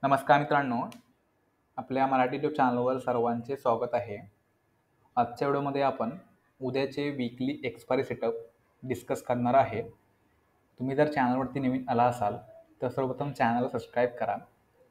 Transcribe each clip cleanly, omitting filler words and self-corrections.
नमस्कार मित्रांनो, आपल्या मराठी यूट्यूब चॅनलवर सर्वांचे स्वागत आहे. आजच्या व्हिडिओमध्ये आपण उद्याचे वीकली एक्सपायरी सेटअप डिस्कस करणार आहे. तुम्ही जर चॅनलवरती नवीन आला असाल तर सर्वप्रथम चॅनलला सबस्क्राईब करा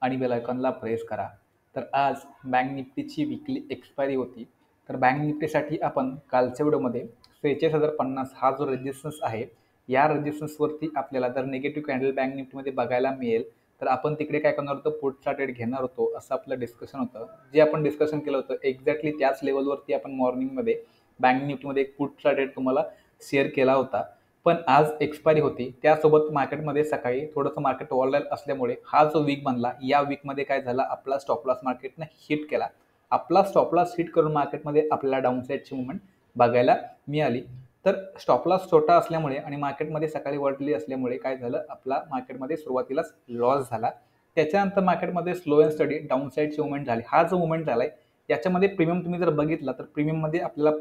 आणि बेल आयकॉनला प्रेस करा. तर आज बँक निफ्टीची वीकली एक्सपायरी होती. तर बँक निफ्टीसाठी आपण कालच्या व्हिडिओमध्ये 46,050 हा जो रेजिस्टन्स आहे, या रेजिस्टन्सवरती आपल्याला जर निगेटिव्ह कॅन्डल बँक निफ्टीमध्ये बघायला मिळेल तर आपण तिकडे काय करणार होतो, पुढचा ट्रेड घेणार होतो, असं आपलं डिस्कशन होतं. जे आपण डिस्कशन केलं होतं एक्झॅक्टली त्याच लेवलवरती आपण मॉर्निंगमध्ये बँक निफ्टीमध्ये एक पुढचा ट्रेड तुम्हाला शेअर केला होता. पण आज एक्सपायरी होती, त्यासोबत मार्केटमध्ये सकाळी थोडंसं मार्केट वॉलटाईल असल्यामुळे हा जो वीक बनला, या वीकमध्ये काय झाला, आपला स्टॉप लॉस मार्केटनं हिट केला. आपला स्टॉप लॉस हिट करून मार्केटमध्ये आपल्याला डाऊनसाईडची मुवमेंट बघायला मिळाली. तर स्टॉप लॉस छोटा असल्यामुळे आणि मार्केटमध्ये सकाळी वॉलटिलिटी असल्यामुळे काय झालं, आपला मार्केटमध्ये सुरुवातीलाच लॉस झाला. त्याच्यानंतर मार्केटमध्ये स्लो अँड स्टडी डाऊन साईडची मुवमेंट झाली. हा जो मुवमेंट झाला आहे याच्यामध्ये प्रीमियम तुम्ही जर बघितला तर प्रीमियममध्ये आपल्याला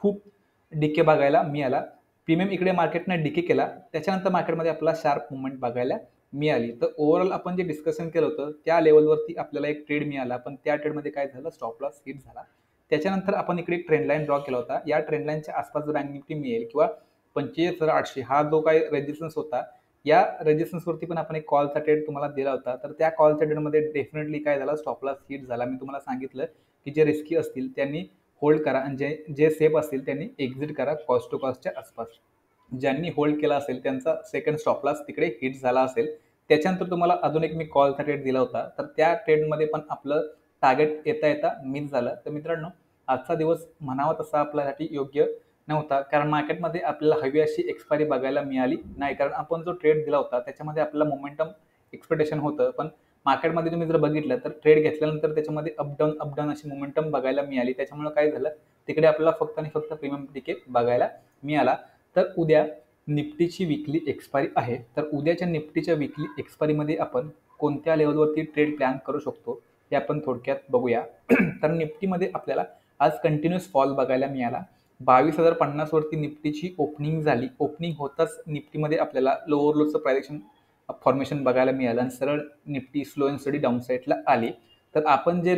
खूप डिके बघायला मिळाला. प्रीमियम इकडे मार्केटने डिके केला, त्याच्यानंतर मार्केटमध्ये आपल्याला शार्प मुवमेंट बघायला मिळाली. तर ओव्हरऑल आपण जे डिस्कशन केलं होतं त्या लेवलवरती आपल्याला एक ट्रेड मिळाला, पण त्या ट्रेडमध्ये काय झालं, स्टॉप लॉस हिट झाला. त्याच्यानंतर आपण इकडे ट्रेंड लाईन ड्रॉ केला होता. या ट्रेंड लाईनच्या आसपास जर बँक निफ्टी मिळेल किंवा 45,800 हा जो काही रेजिस्टन्स होता, या रेजिस्टन्सवरती पण आपण एक कॉलचा ट्रेड तुम्हाला दिला होता. तर त्या कॉलच्या ट्रेडमध्ये डेफिनेटली काय झालं, स्टॉप लॉस हिट झाला. मी तुम्हाला सांगितलं की जे रिस्की असतील त्यांनी होल्ड करा आणि जे जे सेफ असतील त्यांनी एक्झिट करा कॉस्ट टू कॉस्टच्या आसपास. ज्यांनी होल्ड केला असेल त्यांचा सेकंड स्टॉप लॉस तिकडे हिट झाला असेल. त्याच्यानंतर तुम्हाला अजून एक मी कॉलचा ट्रेड दिला होता, तर त्या ट्रेडमध्ये पण आपलं टार्गेट येता येता मिस झालं. तर मित्रांनो, आजचा दिवस म्हणावा तसा आपल्यासाठी योग्य नव्हता, कारण मार्केटमध्ये आपल्याला हवी अशी एक्सपायरी बघायला मिळाली नाही. कारण आपण जो ट्रेड दिला होता त्याच्यामध्ये आपल्याला मोमेंटम एक्सपेक्टेशन होतं, पण मार्केटमध्ये तुम्ही जर बघितलं तर ट्रेड घेतल्यानंतर त्याच्यामध्ये अपडाऊन अशी मोमेंटम बघायला मिळाली. त्याच्यामुळे काय झालं, तिकडे आपल्याला फक्त आणि फक्त प्रीमियम टिकेट बघायला मिळाला. तर उद्या निफ्टीची वीकली एक्सपायरी आहे. तर उद्याच्या निफ्टीच्या वीकली एक्सपायरीमध्ये आपण कोणत्या लेवलवरती ट्रेड प्लॅन करू शकतो हे आपण थोडक्यात बघूया. तर निफ्टीमध्ये आपल्याला आज कंटिन्युअस फॉल बघायला मिळाला. 22,050 वरती निफ्टीची ओपनिंग झाली. ओपनिंग होताच निफ्टीमध्ये आपल्याला लोअर लोचं प्रायझेक्शन फॉर्मेशन बघायला मिळालं आणि सरळ Nifty slow and study down साईडला आली. तर आपण जे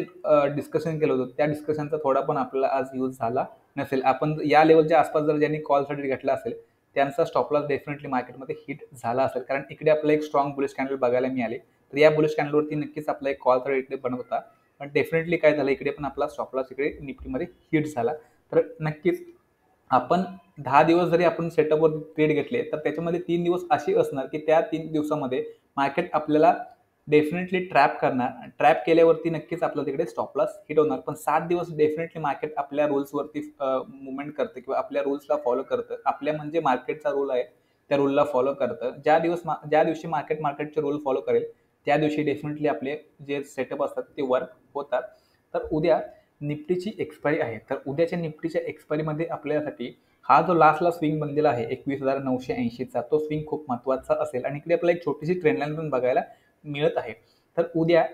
डिस्कशन केलं होतं त्या डिस्कशनचा थोडा पण आपल्याला आज यूज झाला नसेल. आपण या लेवलच्या आसपास जर ज्यांनी कॉलसाठी घेतला असेल त्यांचा स्टॉप लॉस डेफिनेटली मार्केटमध्ये हिट झाला असेल, कारण इकडे आपल्याला एक स्ट्रॉंग बुलिश कॅन्डल बघायला मिळाले. तर या बुलिश कॅन्डलवरती नक्कीच आपला एक कॉलचा इकडे बनत होता, पण डेफिनेटली काय झालं, इकडे पण आपला स्टॉप लॉस इकडे निफ्टीमध्ये हिट झाला. तर नक्कीच आपण 10 दिवस जरी आपण सेटअपवर ट्रेड घेतले तर त्याच्यामध्ये 3 दिवस अशी असणार की त्या 3 दिवसामध्ये मार्केट आपल्याला डेफिनेटली ट्रॅप करणार. ट्रॅप केल्यावरती नक्कीच आपल्याला तिकडे स्टॉप लॉस हिट होणार. पण 7 दिवस डेफिनेटली मार्केट आपल्या रूल्सवरती मुवमेंट करतं किंवा आपल्या रूल्सला फॉलो करतं. आपल्या म्हणजे मार्केटचा रूल आहे त्या रूलला फॉलो करतं. ज्या दिवशी मार्केटचे रूल फॉलो करेल त्या दिवशी डेफिनेटली आपले जे सेटअप असतात ते वर्क होतात. तर उद्या निफ्टीची एक्सपायरी आहे. तर उद्याच्या निफ्टीच्या एक्सपायरीमध्ये आपल्यासाठी हा जो लास्टला स्विंग बनलेला आहे 21,980चा, तो स्विंग खूप महत्त्वाचा असेल आणि इकडे आपल्याला एक छोटीशी ट्रेंड लाईन पण बघायला मिळत आहे. तर उद्या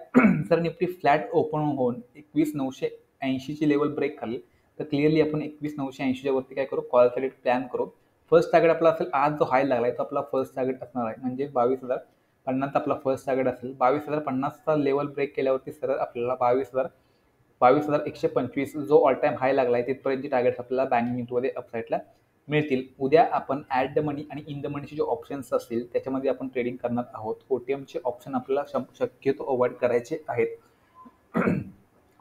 जर निफ्टी फ्लॅट ओपन होऊन 21,980ची लेवल ब्रेक करली तर क्लिअरली आपण 21,980च्या वरती काय करू, कॉल ट्रेड प्लॅन करू. फर्स्ट टार्गेट आपला असेल, आज जो हाय लागलाय तो आपला फर्स्ट टार्गेट असणार आहे, म्हणजे 22,050 आपला फर्स्ट टार्गेट असेल. 22,050चा लेवल ब्रेक केल्यावरती सरळ आपल्याला 22,125 जो ऑल टाइम हाय लागलाय तिथपर्यंतची टार्गेट्स आपल्याला बँक निफ्टीमध्ये अपसाईडला मिळतील. उद्या आपण ॲट द मनी आणि इन द मनीचे जे ऑप्शन्स असतील त्याच्यामध्ये आपण ट्रेडिंग करणार आहोत. ओटीएमचे ऑप्शन आपल्याला शक्यतो अवॉइड करायचे आहेत.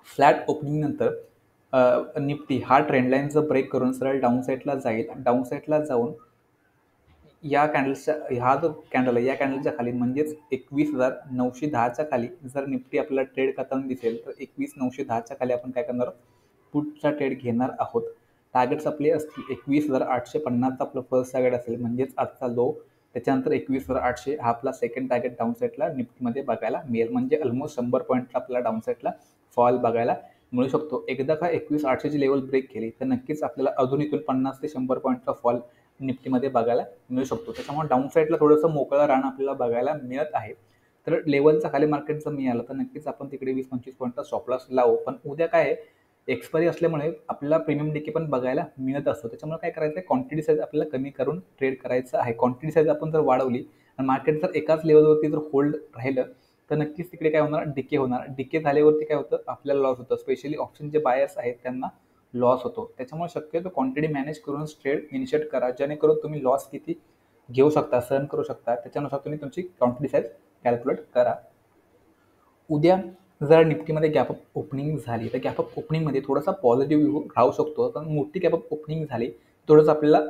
फ्लॅट ओपनिंग नंतर निफ्टी हा ट्रेंड लाईनचं ब्रेक करून सरळ डाऊन साईडला जाईल. डाऊन साईडला जाऊन या कॅन्डल्सच्या हा जो कॅन्डल आहे या कॅन्डलच्या खाली म्हणजेच 21,910च्या खाली जर निफ्टी आपल्याला ट्रेड करताना दिसेल तर 21,910च्या खाली आपण काय करणार आहोत, पुटचा ट्रेड घेणार आहोत. टार्गेट्स आपले असतील 21,850चा आपलं फर्स्ट टार्गेट असेल, म्हणजेच आजचा लो. त्याच्यानंतर 21,800 हा आपला सेकंड टार्गेट डाऊन साईडला निफ्टीमध्ये बघायला मिळेल, म्हणजे ऑलमोस्ट 100 पॉईंटला आपल्याला डाऊन साईडला फॉल बघायला मिळू शकतो. एकदा का 21,800ची लेवल ब्रेक केली तर नक्कीच आपल्याला अजून इथून 50 ते 100 पॉईंटचा फॉल निफ्टीमध्ये बघायला मिळू शकतो. त्याच्यामुळे डाऊन साईडला थोडंसं मोकळं रान आपल्याला बघायला मिळत आहे. तर लेवलचा खाली मार्केट जर मिळालं तर नक्कीच आपण तिकडे 20-25 पॉईंटचा स्टॉप लॉस लावू. पण उद्या काय आहे, एक्सपायरी असल्यामुळे आपल्याला प्रीमियम डिके पण बघायला मिळत असतो. त्याच्यामुळे काय करायचं आहे, क्वांटिटी साईज आपल्याला कमी करून ट्रेड करायचं आहे. क्वांटिटी साईज आपण जर वाढवली आणि मार्केट जर एकाच लेवलवरती जर होल्ड राहिलं तर नक्कीच तिकडे काय होणार, डिके होणार. डिके झाल्यावरती काय होतं, आपल्याला लॉस होतं. स्पेशली ऑप्शनचे बायर्स आहेत त्यांना लॉस होतो. त्याच्यामुळे शक्यतो क्वांटिटी मॅनेज करून ट्रेड इनिशिएट करा, जेणेकरून तुम्ही लॉस किती घेऊ शकता, सहन करू शकता, त्याच्यानुसार तुम्ही तुमची क्वांटिटी साईज कॅल्क्युलेट करा. उद्या जर निफ्टीमध्ये गॅप अप ओपनिंग झाली तर गॅप अप ओपनिंगमध्ये थोडासा पॉझिटिव्ह व्ह्यू राहू शकतो. पण मोठी गॅप अप ओपनिंग झाली थोडंसं आपल्याला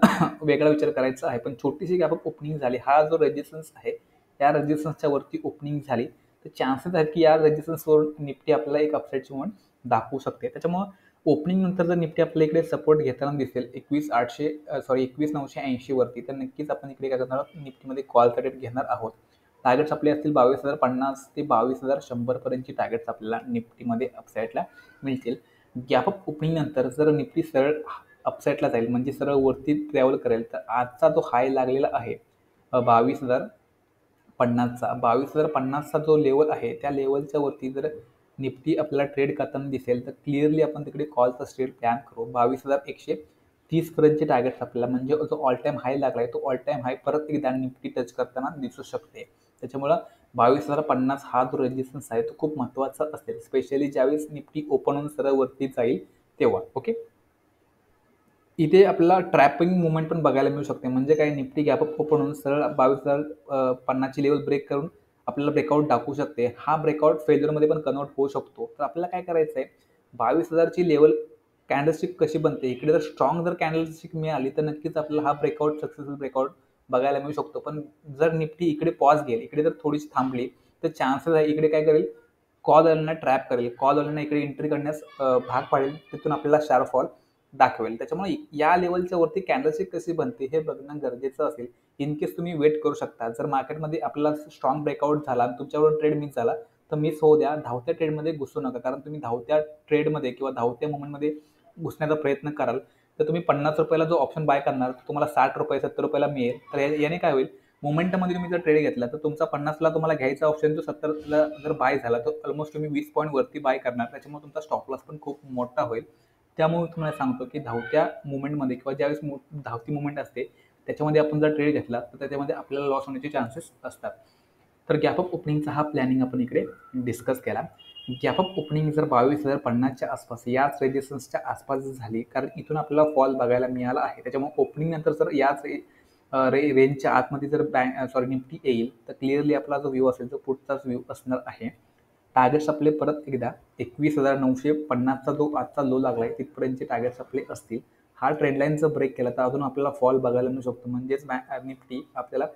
वेगळा विचार करायचा आहे. पण छोटीशी गॅप अप ओपनिंग झाली, हा जो रेजिस्टन्स आहे त्या रेजिस्टन्सच्या वरती ओपनिंग झाली तर चान्सेस आहेत की या रेजिस्टन्सवर निफ्टी आपल्याला एक अपसाईडची मूव्हमेंट दाखवू शकते. त्याच्यामुळे ओपनिंग नंतर जर निफ्टी आपल्या इकडे सपोर्ट घेताना दिसेल 21,980 वरती, तर नक्कीच आपण इकडे काय करणार आहोत, निफ्टीमध्ये कॉल रेट घेणार आहोत. टार्गेट्स आपले असतील 22,050 ते 22,100 पर्यंतची टार्गेट्स आपल्याला निफ्टीमध्ये अपसाईडला मिळतील. गॅप अप ओपनिंग नंतर जर निफ्टी सरळ अपसाईडला जाईल म्हणजे सरळ वरती ट्रॅव्हल करेल, तर आजचा जो हाय लागलेला आहे 22,050चा जो लेवल आहे त्या लेवलच्या वरती जर निफ्टी आपल्याला ट्रेड करताना दिसेल तर क्लिअरली आपण तिकडे कॉलचा ट्रेड प्लॅन करू. 22,130 पर्यंतचे टार्गेट्स आपल्याला म्हणजे जो ऑल टाइम हाय लागलाय तो ऑल टाइम हाय परत एकदा निफ्टी टच करताना दिसू शकते. त्याच्यामुळं 22,050 हा जो रेजिस्टन्स आहे तो खूप महत्त्वाचा असेल, स्पेशली ज्यावेळेस निफ्टी ओपन होऊन सरळ वरती जाईल तेव्हा. ओके, इथे आपल्याला ट्रॅपिंग मुवमेंट पण बघायला मिळू शकते. म्हणजे काय, निफ्टी गॅप अप ओपन होऊन सरळ 22,050ची लेवल ब्रेक करून आपल्याला ब्रेकआउट दाखवू शकते. हा ब्रेकआउट फेल्युअरमध्ये पण कन्वर्ट होऊ शकतो. तर आपल्याला काय करायचं आहे, 22,000ची लेवल कॅन्डलस्टिक कशी बनते, इकडे जर स्ट्रॉंग जर कॅन्डलस्टिक मिळाली तर नक्कीच आपल्याला हा ब्रेकआउट सक्सेसफुल ब्रेकआउट बघायला मिळू शकतो. पण जर निफ्टी इकडे पॉज घेईल, इकडे जर थोडीशी थांबली तर चान्सेस आहे इकडे काय करेल, कॉल वाल्यांना ट्रॅप करेल, कॉल वाल्यांना इकडे एंट्री करण्यास भाग पाडेल, तिथून आपल्याला शार्प फॉल दाखवेल. त्याच्यामुळे या लेवलच्या वरती कॅन्डलस्टिक कशी बनते हे बघणं गरजेचं असेल. इन केस तुम्ही वेट करू शकता, जर मार्केटमध्ये आपल्याला स्ट्रॉंग ब्रेकआउट झाला आणि तुमच्याकडून ट्रेड मिस झाला तर मिस होऊ द्या, धावत्या ट्रेडमध्ये घुसू नका. कारण तुम्ही धावत्या ट्रेडमध्ये किंवा धावत्या मुवमेंटमध्ये घुसण्याचा प्रयत्न कराल तर तुम्ही 50 रुपयाला जो ऑप्शन बाय करणार तो तुम्हाला 60 रुपये 70 रुपयाला मिळेल. तर याने काय होईल, मोमेंटमध्ये तुम्ही जर ट्रेड घेतला तर तुमचा 50ला तुम्हाला घ्यायचा ऑप्शन जो 70ला जर बाय झाला तर ऑलमोस्ट तुम्ही 20 पॉईंट वरती बाय करणार. त्याच्यामुळे तुमचा स्टॉप लॉस पण खूप मोठा होईल. त्यामुळे तुम्हाला सांगतो की धावत्या मुवमेंटमध्ये किंवा ज्यावेळेस धावती मुवमेंट असते त्याच्यामध्ये आपण जर ट्रेड घेतला तर त्याच्यामध्ये आपल्याला लॉस होण्याचे चान्सेस असतात. तर गॅप अप ओपनिंगचा हा प्लॅनिंग आपण इकडे डिस्कस केला. गॅप अप ओपनिंग जर 22,050च्या आसपास याच रेजिस्टन्सच्या आसपास झाली, कारण इथून आपल्याला फॉल बघायला मिळाला आहे, त्याच्यामुळे ओपनिंग नंतर जर याच रेंजच्या आतमध्ये जर निफ्टी येईल तर क्लिअरली आपला जो व्ह्यू असेल तो पुढचाच व्ह्यू असणार आहे. टार्गेट्स आपले परत एकदा 21,950चा जो आजचा लो लागलाय तिथपर्यंतचे टार्गेट्स आपले असतील. हा ट्रेंडलाईन जर ब्रेक केला तर अजून आपल्याला फॉल बघायला मिळू शकतो, म्हणजेच निफ्टी आपल्याला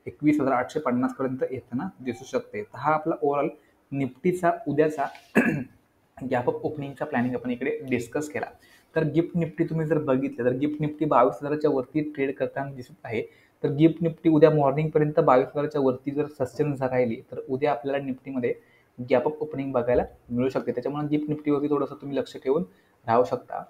21,850 पर्यंत येताना दिसू शकते. तर हा आपला ओव्हरऑल निफ्टीचा उद्याचा गॅप अप ओपनिंगचा प्लॅनिंग आपण इकडे डिस्कस केला. तर गिफ्ट निफ्टी तुम्ही जर बघितलं तर गिफ्ट निफ्टी 22,000च्या वरती ट्रेड करताना दिसत आहे. तर गिफ्ट निफ्टी उद्या मॉर्निंगपर्यंत 22,000च्या वरती जर सस्टेन राहिली तर उद्या आपल्याला निफ्टीमध्ये गॅप अप ओपनिंग बघायला मिळू शकते. त्याच्यामुळे गिफ्ट निफ्टीवरती थोडंसं तुम्ही लक्ष ठेवून राहू शकता.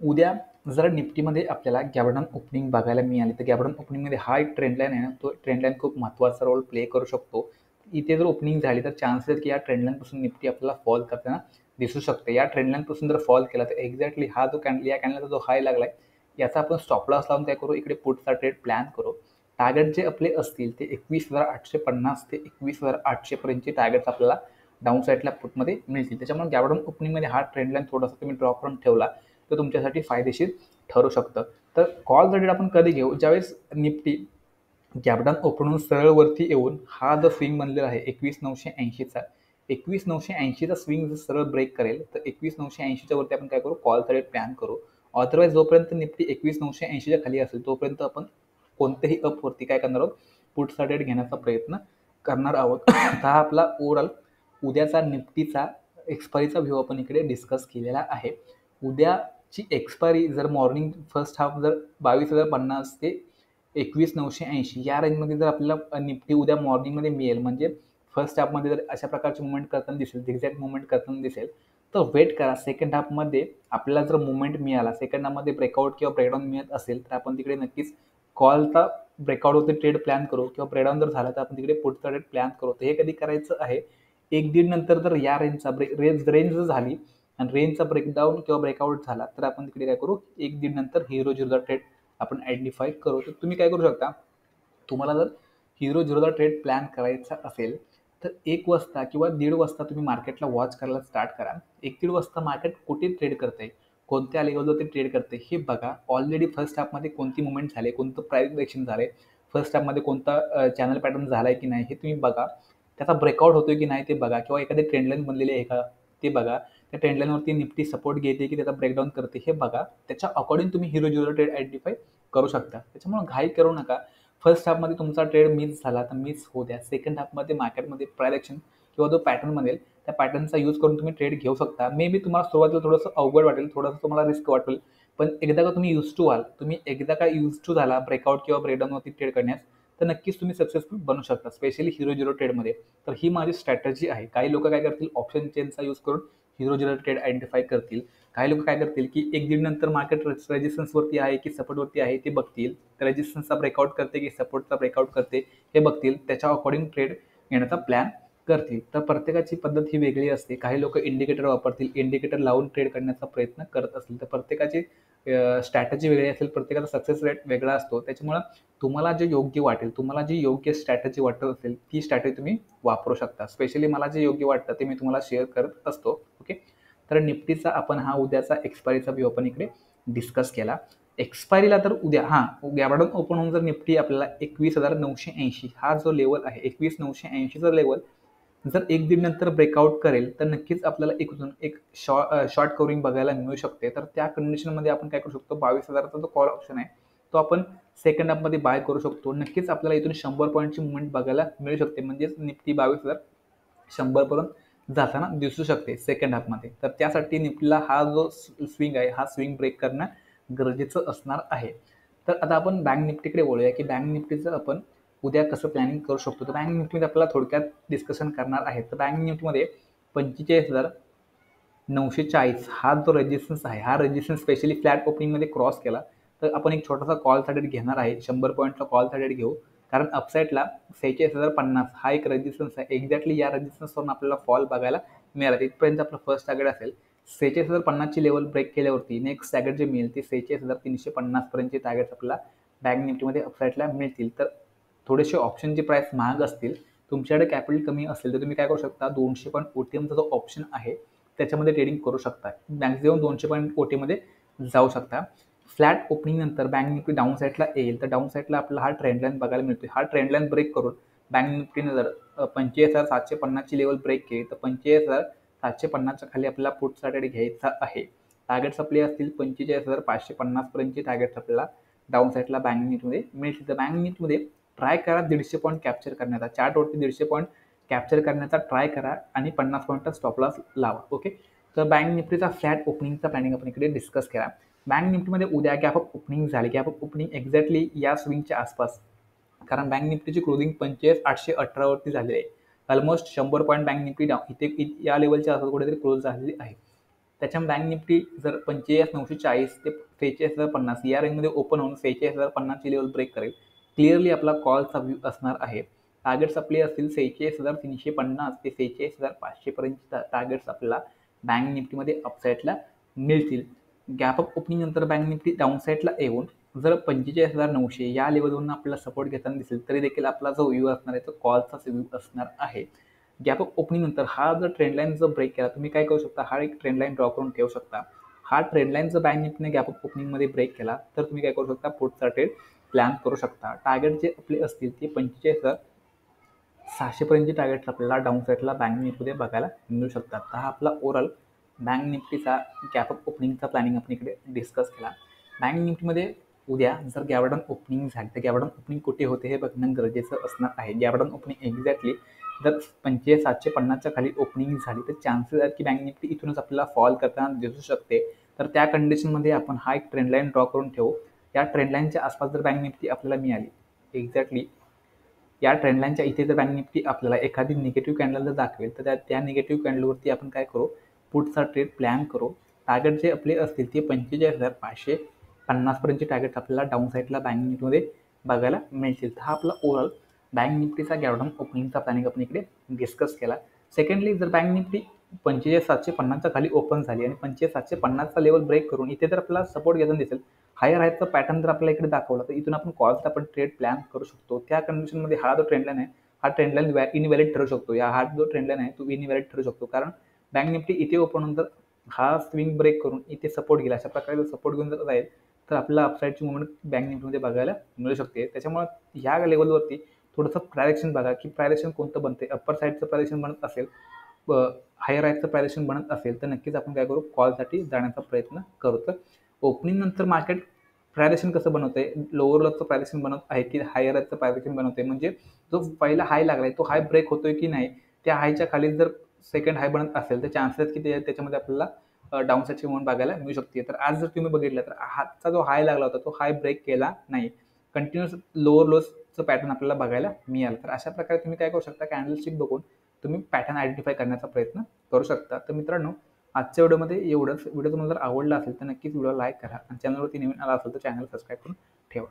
उद्या जर निफ्टीमध्ये आपल्याला गॅबडाऊन ओपनिंग बघायला मिळाली तर गॅबडाऊन ओपनिंगमध्ये हा एक ट्रेंडलाईन आहे ना, तो ट्रेंडलाईन खूप महत्त्वाचा रोल प्ले करू शकतो. इथे जर ओपनिंग झाली तर चान्सेस की या ट्रेंडलाईनपासून निफ्टी आपल्याला फॉल करताना दिसू शकते. या ट्रेंडलाईनपासून जर फॉल केला तर एक्झॅक्टली हा जो या कॅन्डलचा जो हाय लागलाय याचा आपण स्टॉप लॉस लावून काय करू, इकडे पुढचा ट्रेड प्लॅन करू. टार्गेट जे आपले असतील ते 21,850 ते 21,800 पर्यंतचे टार्गेट्स आपल्याला डाऊन साईडला पुटमध्ये मिळतील. त्याच्यामुळे गॅबडाऊन ओपनिंगमध्ये हा ट्रेंडलाईन थोडासा तुम्ही ड्रॉप करून ठेवला तर तुमच्यासाठी फायदेशीर ठरू शकतं. तर कॉल रेट आपण कधी घेऊ, ज्यावेळेस निफ्टी गॅपडाऊन ओपन होऊन सरळ वरती येऊन हा जो स्विंग बनलेला आहे 21,980चा 21,980चा स्विंग जर सरळ ब्रेक करेल तर 21,980च्या वरती आपण काय करू, कॉलचा रेट प्लॅन करू. अदरवाईज जोपर्यंत निफ्टी 21,980च्या खाली असेल तोपर्यंत आपण कोणत्याही अपवरती काय करणार आहोत, पुटचा रेट घेण्याचा प्रयत्न करणार आहोत. हा आपला ओव्हरऑल उद्याचा निफ्टीचा एक्सपायरीचा व्ह्यू आपण इकडे डिस्कस केलेला आहे. उद्याची एक्सपायरी जर मॉर्निंग फर्स्ट हाफ जर 22,050 ते 21,980 या रेंजमध्ये जर आपल्याला निफ्टी उद्या मॉर्निंगमध्ये मिळेल, म्हणजे फर्स्ट हाफमध्ये जर अशा प्रकारची मुवमेंट करताना दिसेल, झिगझॅग मुवमेंट करताना दिसेल तर वेट करा. सेकंड हाफमध्ये आपल्याला जर मुवमेंट मिळाला, सेकंड हाफमध्ये ब्रेकआउट किंवा ब्रेकडाऊन मिळत असेल तर आपण तिकडे नक्कीच कॉलचा ब्रेकआउटवरती ट्रेड प्लॅन करू किंवा ब्रेकडाऊन जर झाला तर आपण तिकडे पुढचा ट्रेड प्लॅन करू. तर हे कधी करायचं आहे, 1-1.5 नंतर जर या रेंजचा रेंज जर झाली आणि रेंजचा ब्रेकडाऊन किंवा ब्रेकआउट झाला तर आपण तिकडे काय करू, 1-1.5 नंतर हिरो झिरोचा ट्रेड आपण आयडेंटिफाय करू. तर तुम्ही काय करू शकता, तुम्हाला जर हिरो झिरोचा ट्रेड प्लॅन करायचा असेल तर 1 वाजता किंवा 1:30 वाजता तुम्ही मार्केटला वॉच करायला स्टार्ट करा. 1-1:30 वाजता मार्केट कुठे ट्रेड करतंय, कोणत्या लेव्हलवरती ट्रेड करते हे बघा. ऑलरेडी फर्स्ट हाफमध्ये कोणती मूव्हमेंट झाली, कोणतं प्राइस एक्शन झालंय, फर्स्ट हाफमध्ये कोणता चॅनल पॅटर्न झालाय की नाही हे तुम्ही बघा. त्याचा ब्रेकआउट होतोय की नाही ते बघा किंवा एखादी ट्रेंड लाईन बनलेली आहे का ते बघा. त्या ट्रेंड लाईनवरती निफ्टी सपोर्ट घेते की त्याचा ब्रेकडाऊन करते हे बघा. त्याच्या अकॉर्डिंग तुम्ही हिरो झिरो ट्रेड आयडेंटिफाय करू शकता. त्याच्यामुळे घाई करू नका. फर्स्ट हाफमध्ये तुमचा ट्रेड मिस झाला तर मिस होऊ द्या. सेकंड हाफमध्ये मार्केटमध्ये प्राइस एक्शन किंवा जो पॅटर्न बनेल त्या पॅटर्नचा यूज करून तुम्ही ट्रेड घेऊ शकता. मे बी तुम्हाला सुरुवातीला थोडंसं अवघड वाटेल, थोडंसं तुम्हाला रिस्क वाटेल, पण एकदा का तुम्ही यूज टू व्हाल, तुम्ही एकदा का यूज टू झाला ब्रेकआउट किंवा ब्रेकडाऊनवरती ट्रेड करण्यास, तर नक्कीच तुम्ही सक्सेसफुल बनू शकता, स्पेशली हिरो झिरो ट्रेडमध्ये. तर ही माझी स्ट्रॅटेजी आहे. काही लोक काय करतील, ऑप्शन चेनचा यूज करून हिरो झिरो ट्रेड आयडेंटिफाय करतील. काही लोक काय करतील की 1-1.5 नंतर मार्केट रेजिस्टन्सवरती आहे की सपोर्टवरती आहे ते बघतील. रेजिस्टन्सचा ब्रेकआउट करते की सपोर्टचा ब्रेकआउट करते हे बघतील. त्याच्या अकॉर्डिंग ट्रेड घेण्याचा प्लॅन करतील. तर प्रत्येकाची पद्धत ही वेगळी असते. काही लोक इंडिकेटर वापरतील, इंडिकेटर लावून ट्रेड करण्याचा प्रयत्न करत असतील. तर प्रत्येकाची स्ट्रॅटेजी वेगळी असेल, प्रत्येकाचा सक्सेस रेट वेगळा असतो. त्याच्यामुळं तुम्हाला जे योग्य वाटेल, तुम्हाला जी योग्य स्ट्रॅटेजी वाटत असेल ती स्ट्रॅटेजी तुम्ही वापरू शकता. स्पेशली मला जे योग्य वाटतं ते मी तुम्हाला शेअर करत असतो. ओके, तर निफ्टीचा आपण हा उद्याचा एक्सपायरीचा व्यू आपण इकडे डिस्कस केला. एक्सपायरीला तर उद्या गॅबडाऊन ओपन होऊन जर निफ्टी आपल्याला 21,980 हा जो लेवल आहे, 21,980चा लेवल जर 1-1.5 नंतर ब्रेकआउट करेल तर नक्कीच आपल्याला एक शॉर्ट कवरिंग बघायला मिळू शकते. तर त्या कंडिशनमध्ये आपण काय करू शकतो, 22,000चा जो कॉल ऑप्शन आहे तो आपण सेकंड हाफमध्ये बाय करू शकतो. नक्कीच आपल्याला इथून 100 पॉईंटची मुवमेंट बघायला मिळू शकते, म्हणजेच निफ्टी 22,100 पर्यंत जाताना दिसू शकते सेकंड हाफमध्ये. तर त्यासाठी निफ्टीला हा जो स्विंग आहे हा स्विंग ब्रेक करणं गरजेचं असणार आहे. तर आता आपण बँक निफ्टीकडे बोलूया की बँक निफ्टीचं आपण उद्या कसं प्लॅनिंग करू शकतो. तर बँक निफ्टीमध्ये आपल्याला थोडक्यात डिस्कशन करणार आहे. तर बँक निफ्टीमध्ये 45,940 हा जो रेजिस्टन्स आहे, हा रेजिस्टन्स स्पेशली फ्लॅट ओपनिंगमध्ये क्रॉस केला तर आपण एक छोटासा कॉल टार्गेट घेणार आहे. 100 पॉईंटचा कॉल टार्गेट घेऊ, कारण अपसाईडला 46,050 हा एक रेजिस्टन्स आहे. एक्झॅक्टली या रेजिस्टन्सवरून आपल्याला फॉल बघायला मिळाला. इथपर्यंत आपलं फर्स्ट टार्गेट असेल. 46,050ची लेवल ब्रेक केल्यावरती नेक्स्ट टार्गेट जे मिळेल ते 46,350 पर्यंतचे टार्गेट्स आपल्याला बँक निफ्टीमध्ये अपसाईडला मिळतील. तर थोडेसे ऑप्शनची प्राइस महाग असतील, तुमच्याकडे कॅपिटल कमी असेल तर तुम्ही काय करू शकता, 200 पॉईंट ओटीएमचा जो ऑप्शन आहे त्याच्यामध्ये ट्रेडिंग करू शकता. मॅक्झिमम 200 पॉईंट ओटीमध्ये जाऊ शकता. फ्लॅट ओपनिंग नंतर बँक निफ्टी डाऊन साईडला येईल, तर डाऊन साईडला आपल्याला हा ट्रेंड लाईन बघायला मिळतो. हा ट्रेंड लाईन ब्रेक करून बँक निफ्टीने जर 45,750ची लेवल ब्रेक केली तर 45,750च्या खाली आपल्याला पुढचा टार्गेट घ्यायचा आहे. टार्गेट्स आपले असतील 45,550 पर्यंतचे टार्गेट्स आपल्याला डाऊन साईडला बँक निफ्टीमध्ये मिळतील. तर बँक निफ्टीमध्ये ट्राय करा 150 पॉईंट कॅप्चर करण्याचा, चार्टवरती 150 पॉईंट कॅप्चर करण्याचा ट्राय करा आणि 50 पॉईंटचा स्टॉप लॉस लावा. ओके, तर बँक निफ्टीचा फ्लॅट ओपनिंगचा प्लॅनिंग आपण इकडे डिस्कस केला. बँक निफ्टीमध्ये उद्या गॅप अप ओपनिंग झाली, गॅप अप ओपनिंग एक्झॅक्टली या स्विंगच्या आसपास, कारण बँक निफ्टीची क्लोजिंग 45,818 वरती झालेली आहे. ऑलमोस्ट 100 पॉईंट बँक निफ्टी इथे या लेवलच्या आसपास कुठेतरी क्लोज झालेली आहे. त्याच्यामुळे बँक निफ्टी जर 45,940 ते 46,050 या रेंजमध्ये ओपन होऊन 46,050ची लेवल ब्रेक करेल, क्लिअरली आपला कॉलचा व्यू असणार आहे. टार्गेट्स आपले असतील 46,350 ते 46,500 पर्यंत टार्गेट्स आपल्याला बँक निफ्टीमध्ये अपसाईडला मिळतील. गॅप अप ओपनिंग नंतर बँक निफ्टी डाऊन साईडला येऊन जर 45,900 या लेवलवरून आपल्याला सपोर्ट घेताना दिसेल तरी देखील आपला जो व्ह्यू असणार आहे तो कॉलचाच व्ह्यू असणार आहे. गॅप अप ओपनिंग नंतर हा जर ट्रेंड लाईन जर ब्रेक केला, तुम्ही काय करू शकता, हा एक ट्रेंड लाईन ड्रॉ करून ठेवू शकता. हा ट्रेंड लाईन जर बँक निफ्टीने गॅप अप ओपनिंगमध्ये ब्रेक केला तर तुम्ही काय करू शकता, पुढचा ट्रेड प्लॅन करू शकता. टार्गेट जे आपले असतील ते 45,600 पर्यंतचे टार्गेट्स आपल्याला डाऊन साईडला बँक निफ्टीमध्ये बघायला मिळू शकतात. तर हा आपला ओव्हरऑल बँक निफ्टीचा गॅप अप ओपनिंगचा प्लॅनिंग आपण इकडे डिस्कस केला. बँक निफ्टीमध्ये उद्या जर गॅबडाऊन ओपनिंग झाली तर गॅबडाऊन ओपनिंग कुठे होते हे बघणं गरजेचं असणार आहे. गॅबडाऊन ओपनिंग एक्झॅक्टली जर 45,750च्या खाली ओपनिंग झाली तर चान्सेस आहेत की बँक निफ्टी इथूनच आपल्याला फॉल करताना दिसू शकते. तर त्या कंडिशनमध्ये आपण हा एक ट्रेंड लाईन ड्रॉ करून ठेवू. या ट्रेंड लाईनच्या आसपास जर बँक निफ्टी आपल्याला मिळाली, एक्झॅक्टली या ट्रेंड लाईनच्या इथे जर बँक निफ्टी आपल्याला एखादी निगेटिव्ह कॅन्डल जर दाखवेल तर त्या निगेटिव्ह कॅन्डलवरती आपण काय करू, पुढचा ट्रेड प्लॅन करू. टार्गेट जे आपले असतील ते 45,550 पर्यंतचे टार्गेट आपल्याला डाऊन साईडला बँक निफ्टीमध्ये बघायला मिळतील. तर हा आपला ओव्हरऑल बँक निफ्टीचा गॅबडाऊन ओपनिंगचा प्लॅनिंग आपण इकडे डिस्कस केला. सेकंडली जर बँक निफ्टी 45,750च्या खाली ओपन झाली आणि 45,750चा लेवल ब्रेक करून इथे जर आपल्याला सपोर्ट घेताना दिसेल, हायर हायचा पॅटर्न जर आपल्याला इकडे दाखवला तर इथून आपण कॉलचा आपण ट्रेड प्लॅन करू शकतो. त्या कंडिशनमध्ये हा जो ट्रेंड लाईन आहे हा ट्रेंड लाईन इनव्हॅलिड ठरू शकतो. हा जो ट्रेंड लाईन आहे तो इनव्हॅलिड ठरू शकतो, कारण बँक निफ्टी इथे ओपन होऊन हा स्विंग ब्रेक करून इथे सपोर्ट गेला, अशा प्रकारे जर सपोर्ट घेऊन जर जाईल तर आपल्याला अपसाईडची मुवमेंट बँक निफ्टीमध्ये बघायला मिळू शकते. त्याच्यामुळे ह्या लेवलवरती थोडंसं प्रायरेक्शन बघा की प्रायरेक्शन कोणतं बनते. अप्पर साईडचं प्रायरेक्शन बनत असेल, हायर राईटचं प्रायरेक्शन बनत असेल तर नक्कीच आपण काय करू, कॉलसाठी जाण्याचा प्रयत्न करू. तर ओपनिंग नंतर मार्केट प्रायरेक्शन कसं बनवतंय, लोअर लॉचं प्रायरेक्शन बनवत आहे की हायर राईटचं प्रायरेक्शन बनवतंय, म्हणजे जो पहिला हाय लागलाय तो हाय ब्रेक होतोय की नाही, त्या हायच्या खाली जर सेकंड हाय बनत असेल तर चान्सेस किती आहेत त्याच्यामध्ये आपल्याला डाऊन साईडची मुवमेंट बघायला मिळू शकते. तर आज जर तुम्ही बघितलं तर आजचा जो हाय लागला होता तो हाय ब्रेक केला नाही, कंटिन्युअस लोअर लोचं पॅटर्न आपल्याला बघायला मिळालं. तर अशा प्रकारे तुम्ही काय करू शकता, कॅन्डलस्टिक बघून तुम्ही पॅटर्न आयडेंटिफाय करण्याचा प्रयत्न करू शकता. तर मित्रांनो, आजच्या व्हिडिओमध्ये एवढंच. व्हिडिओ तुम्हाला जर आवडला असेल तर नक्कीच व्हिडिओ लाईक करा आणि चॅनलवरती नवीन आला असेल तर चॅनल सबस्क्राईब करून ठेवा.